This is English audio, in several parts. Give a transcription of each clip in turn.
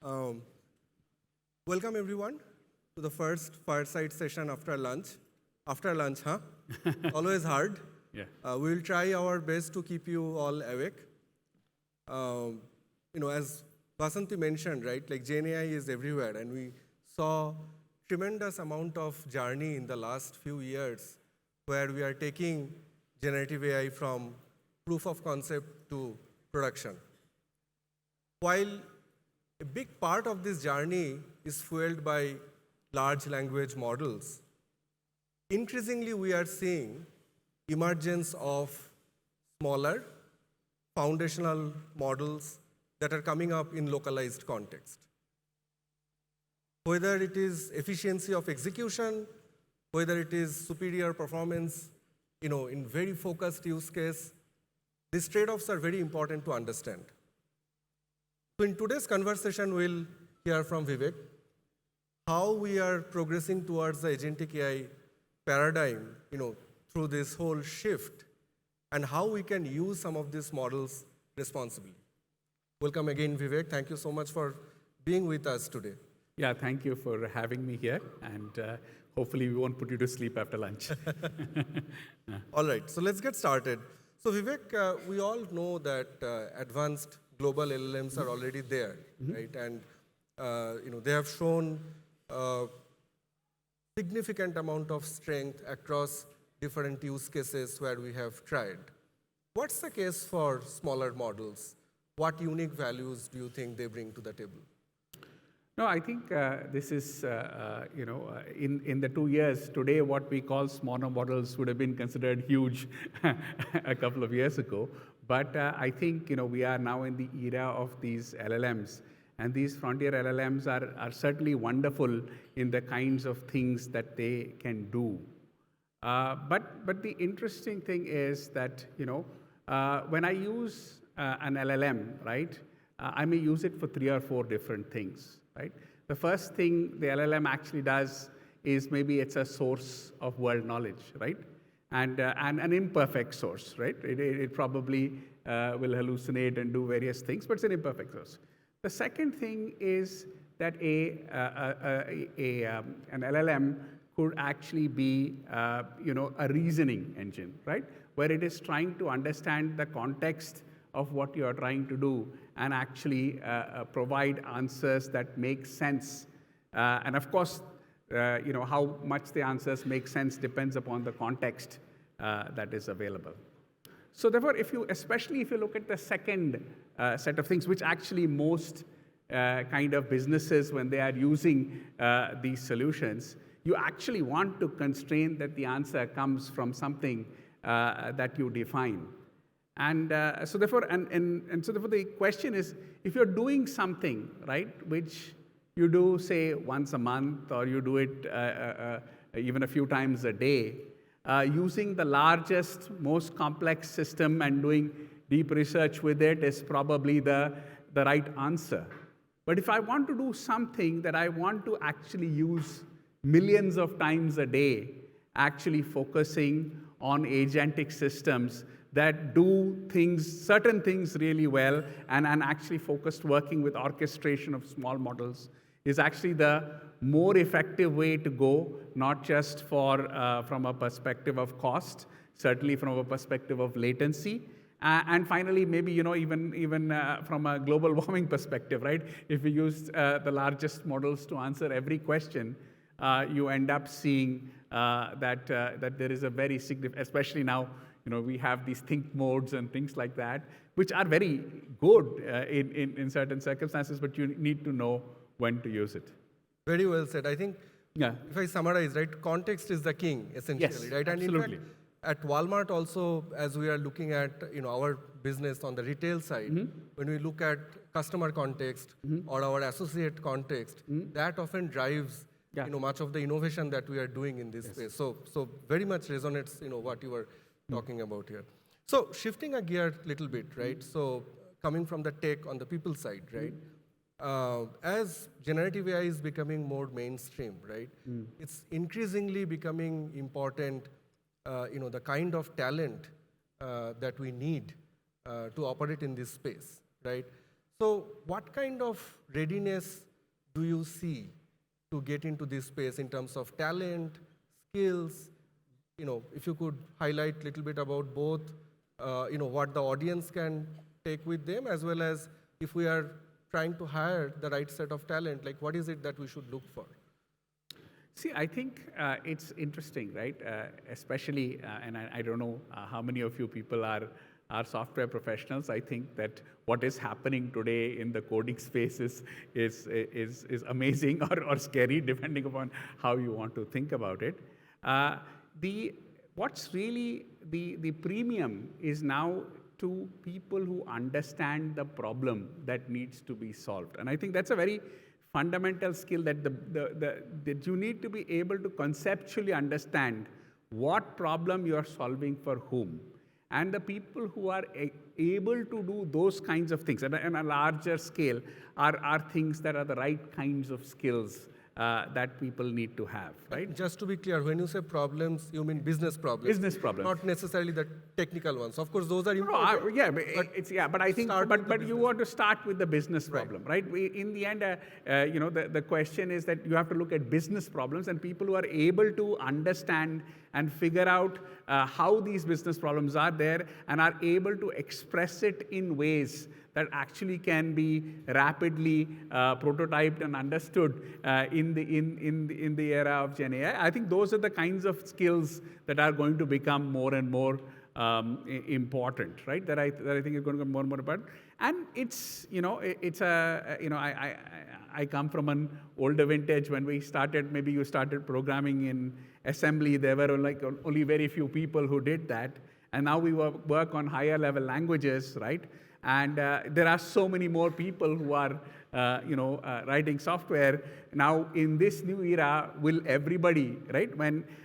Um, Welcome everyone to the first fireside session after lunch. After lunch, huh? Always hard. Yeah. We'll try our best to keep you all awake. As Vasanthi mentioned, right, like Gen AI is everywhere, and we saw tremendous amount of journey in the last few years where we are taking generative AI from proof of concept to production. While a big part of this journey is fueled by large language models, increasingly we are seeing emergence of smaller foundational models that are coming up in localized context. Whether it is efficiency of execution, whether it is superior performance, in very focused use case, these trade-offs are very important to understand. So in today's conversation, we'll hear from Vivek how we are progressing towards the Agentic AI paradigm, through this whole shift, and how we can use some of these models responsibly. Welcome again, Vivek. Thank you so much for being with us today. Yeah, thank you for having me here, and hopefully we won't put you to sleep after lunch. All right, so let's get started. So Vivek, we all know that advanced global LLMs are already there, right? And they have shown significant amount of strength across different use cases where we have tried. What's the case for smaller models? What unique values do you think they bring to the table? No, I think this is, in the 2 years, today what we call smaller models would have been considered huge a couple of years ago. But I think, we are now in the era of these LLMs. And these frontier LLMs are certainly wonderful in the kinds of things that they can do. But the interesting thing is that, when I use an LLM, right, I may use it for 3 or 4 different things, right? The first thing the LLM actually does is maybe it's a source of world knowledge, right? And an imperfect source, right? It probably will hallucinate and do various things, but it's an imperfect source. The second thing is that an LLM could actually be, a reasoning engine, right? Where it is trying to understand the context of what you are trying to do and actually provide answers that make sense. And of course, how much the answers make sense depends upon the context that is available. So therefore, especially if you look at the second set of things, which actually most kind of businesses, when they are using these solutions, you actually want to constrain that the answer comes from something that you define. And so therefore, the question is, if you're doing something, right, which you do, say, once a month, or you do it even a few times a day, using the largest, most complex system and doing deep research with it is probably the right answer. But if I want to do something that I want to actually use millions of times a day, actually focusing on agentic systems that do certain things really well, and actually focused working with orchestration of small models is actually the more effective way to go, not just from a perspective of cost, certainly from a perspective of latency, and finally, maybe even from a global warming perspective, right? If we use the largest models to answer every question, you end up seeing that there is a very significant, especially now, we have these think modes and things like that, which are very good in certain circumstances, but you need to know when to use it. Very well said. I think, if I summarize, right, context is the king, essentially, yes, right? And absolutely. in fact, at Walmart also, as we are looking at our business on the retail side, when we look at customer context or our associate context, that often drives much of the innovation that we are doing in this space. So very much resonates what you were talking about here. So shifting a gear a little bit, right? So coming from the tech on the people side, right? As generative AI is becoming more mainstream, right? It's increasingly becoming important, the kind of talent that we need to operate in this space, right? So what kind of readiness do you see to get into this space in terms of talent, skills? If you could highlight a little bit about both, what the audience can take with them, as well as if we are trying to hire the right set of talent, like what is it that we should look for? See, I think it's interesting, right? Especially, and I don't know how many of you people are software professionals. I think that what is happening today in the coding space is amazing or scary, depending upon how you want to think about it. What's really the premium is now to people who understand the problem that needs to be solved. And I think that's a very fundamental skill that that you need to be able to conceptually understand what problem you are solving for whom. And the people who are able to do those kinds of things at a larger scale are things that are the right kinds of skills that people need to have, right? Just to be clear, when you say problems, you mean business problems. Business problems. Not necessarily the technical ones. Of course, those are No, important. yeah, but I think, but you want to start with the business problem, right? In the end, the question is that you have to look at business problems and people who are able to understand and figure out how these business problems are there and are able to express it in ways that actually can be rapidly prototyped and understood in the era of Gen AI. I think those are the kinds of skills that are going to become more and more important, right? That I think is going to become more and more important. And I come from an older vintage. When we started, maybe you started programming in assembly, there were only very few people who did that. And now we work on higher level languages, right? And there are so many more people who are, writing software. Now, in this new era, will everybody, right?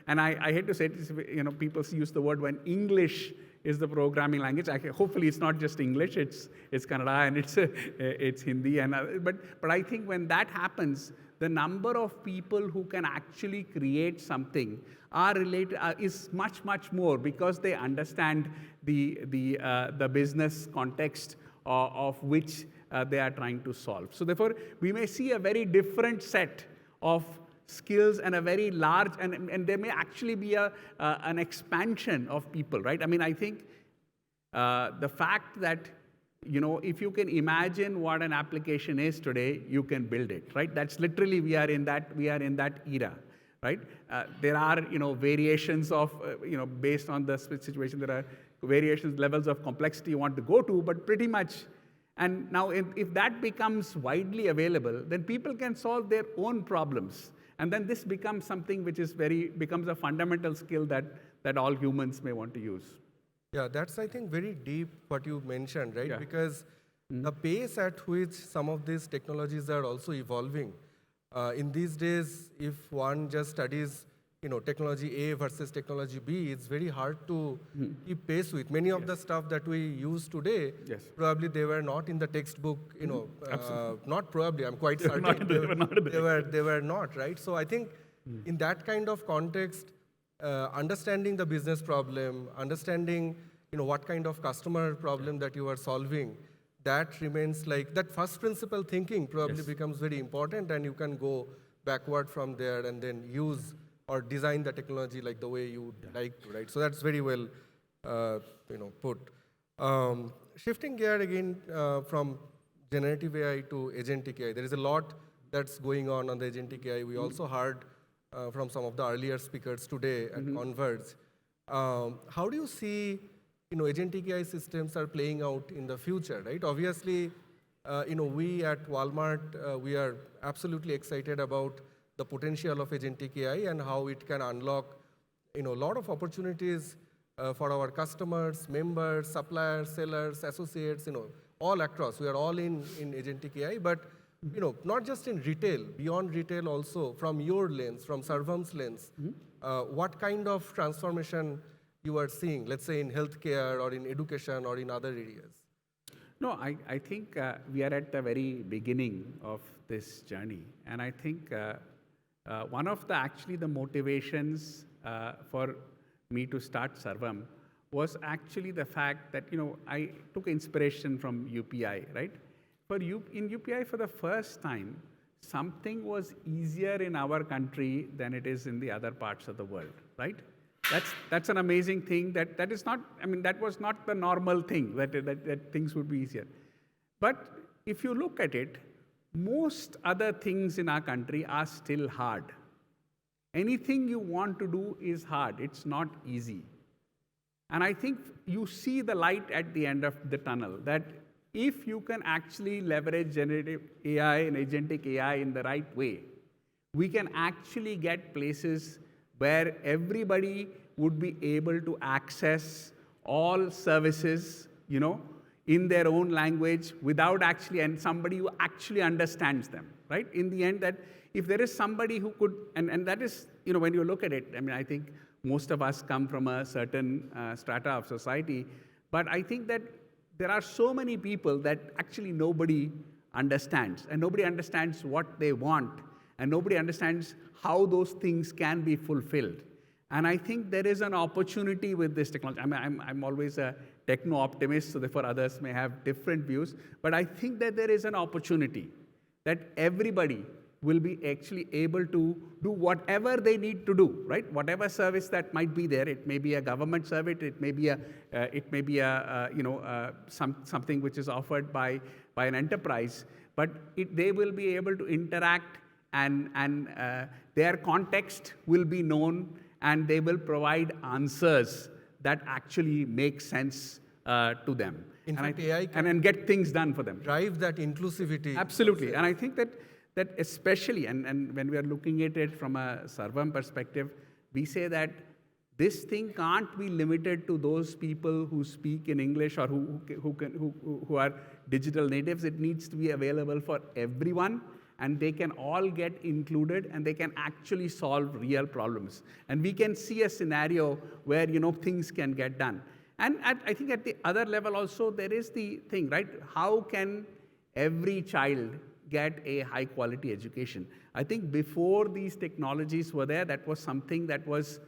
And I hate to say it, people use the word when English is the programming language. Hopefully, it's not just English. It's Kannada and it's Hindi. But I think when that happens, the number of people who can actually create something is much more because they understand the business context of which they are trying to solve. So therefore, we may see a very different set of skills and a very large, and there may actually be an expansion of people, right? I mean, I think the fact that if you can imagine what an application is today, you can build it, right? That's literally we are in that era, right? There are variations of based on the situation. There are variations, levels of complexity you want to go to, but pretty much. And now, if that becomes widely available, then people can solve their own problems, and then this becomes something which becomes a fundamental skill that all humans may want to use. Yeah, that's, I think, very deep what you mentioned, right? Yeah. Because the pace at which some of these technologies are also evolving. In these days, if one just studies, technology A versus technology B, it's very hard to keep pace with. Many of the stuff that we use today, probably they were not in the textbook, not probably, I'm quite certain. They were not, right? So I think in that kind of context, understanding the business problem, understanding what kind of customer problem that you are solving, that remains like that first principle thinking probably becomes very important, and you can go backward from there and then use or design the technology like the way you would like to, right? So that's very well put. Shifting gear again from generative AI to agentic AI, there is a lot that's going on the agentic AI. We also heard from some of the earlier speakers today at Converge. How do you see agentic AI systems are playing out in the future, right? Obviously, we at Walmart, we are absolutely excited about the potential of agentic AI and how it can unlock a lot of opportunities for our customers, members, suppliers, sellers, associates, all across. We are all in agentic AI, but not just in retail, beyond retail also, from your lens, from Sarvam's lens, what kind of transformation you are seeing, let's say in healthcare or in education or in other areas? No, I think we are at the very beginning of this journey. And I think one of the motivations for me to start Sarvam was actually the fact that, I took inspiration from UPI, right? in UPI, for the first time, something was easier in our country than it is in the other parts of the world, right? That's an amazing thing. That is not. I mean, that was not the normal thing that things would be easier. But if you look at it, most other things in our country are still hard. Anything you want to do is hard. It's not easy. And I think you see the light at the end of the tunnel, that if you can actually leverage generative AI and agentic AI in the right way, we can actually get places where everybody would be able to access all services, in their own language without and somebody who actually understands them, right? In the end, that if there is somebody who could, and that is, when you look at it, I think most of us come from a certain strata of society, but I think that there are so many people that actually nobody understands, and nobody understands what they want, and nobody understands how those things can be fulfilled. And I think there is an opportunity with this technology. I'm always a techno-optimist, so therefore others may have different views, but I think that there is an opportunity that everybody will be actually able to do whatever they need to do, right? Whatever service that might be there. It may be a government service, it may be something which is offered by an enterprise, but they will be able to interact, and their context will be known, and they will provide answers that actually make sense to them. In fact, AI can and get things done for them. Drive that inclusivity. Absolutely. And I think that especially, and when we are looking at it from a Sarvam perspective, we say that this thing can't be limited to those people who speak in English or who are digital natives. It needs to be available for everyone, and they can all get included, and they can actually solve real problems. And we can see a scenario where things can get done. And I think at the other level also, there is the thing, right? How can every child get a high-quality education? I think before these technologies were there, that was something that was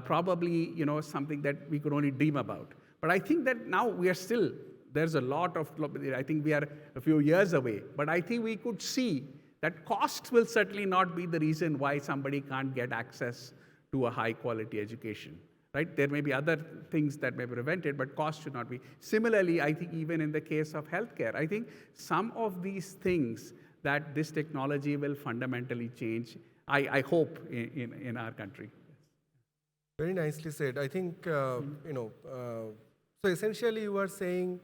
probably something that we could only dream about. But I think that now we are still, there's a lot of, I think we are a few years away, but I think we could see that cost will certainly not be the reason why somebody can't get access to a high-quality education, right? There may be other things that may prevent it, but cost should not be. Similarly, I think even in the case of healthcare, I think some of these things that this technology will fundamentally change, I hope, in our country. Very nicely said. I think, so essentially you are saying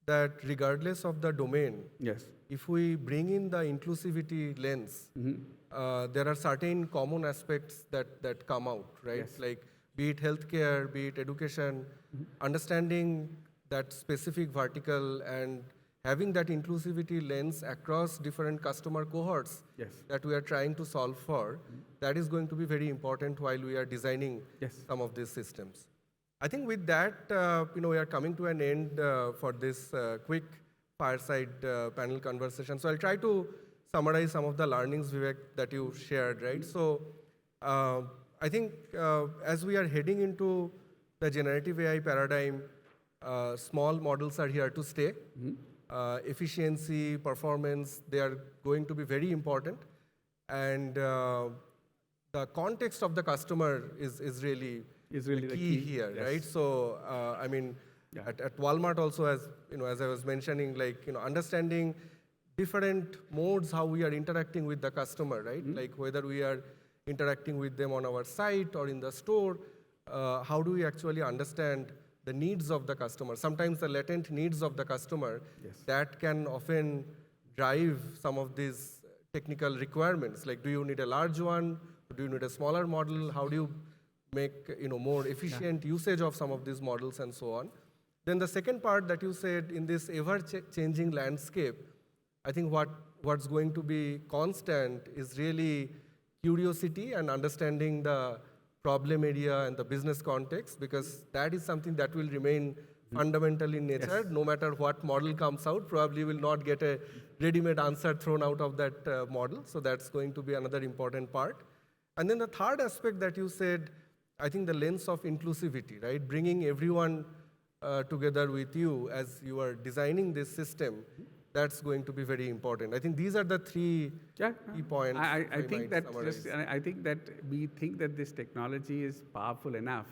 that regardless of the domain, Yes. if we bring in the inclusivity lens, there are certain common aspects that come out, right? Yes. Like be it healthcare, be it education, understanding that specific vertical and having that inclusivity lens across different customer cohorts Yes. that we are trying to solve for, that is going to be very important while we are designing Yes. some of these systems. I think with that, we are coming to an end for this quick fireside panel conversation. So I'll try to summarize some of the learnings, Vivek, that you shared, right? So I think as we are heading into the generative AI paradigm, small models are here to stay. Efficiency, performance, they are going to be very important. And the context of the customer is really the key here, yes. right? So, at Walmart also, as I was mentioning, understanding different modes how we are interacting with the customer, right? Like whether we are interacting with them on our site or in the store, how do we actually understand the needs of the customer? Sometimes the latent needs of the customer, Yes. that can often drive some of these technical requirements. Like, do you need a large one? Do you need a smaller model? How do you make more efficient usage of some of these models and so on? Then the second part that you said, in this ever-changing landscape, I think what's going to be constant is really curiosity and understanding the problem area and the business context, because that is something that will remain fundamental in nature. Yes. No matter what model comes out, probably will not get a ready-made answer thrown out of that model. So that's going to be another important part. And then the third aspect that you said, I think the lens of inclusivity, right? Bringing everyone together with you as you are designing this system. that's going to be very important. I think these are the three Yeah, key points I if I think might that summarize. I think that we think that this technology is powerful enough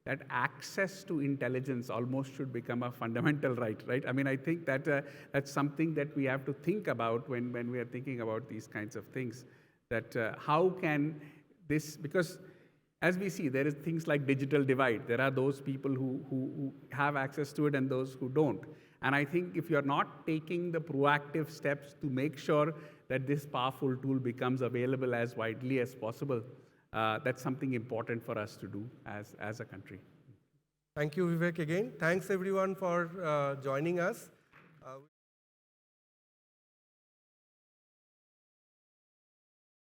that access to intelligence almost should become a fundamental right, right? I mean, I think that that's something that we have to think about when we are thinking about these kinds of things. That how can this, because as we see, there is things like digital divide. There are those people who have access to it and those who don't. And I think if you're not taking the proactive steps to make sure that this powerful tool becomes available as widely as possible, that's something important for us to do as a country. Thank you, Vivek, again. Thanks, everyone, for joining us.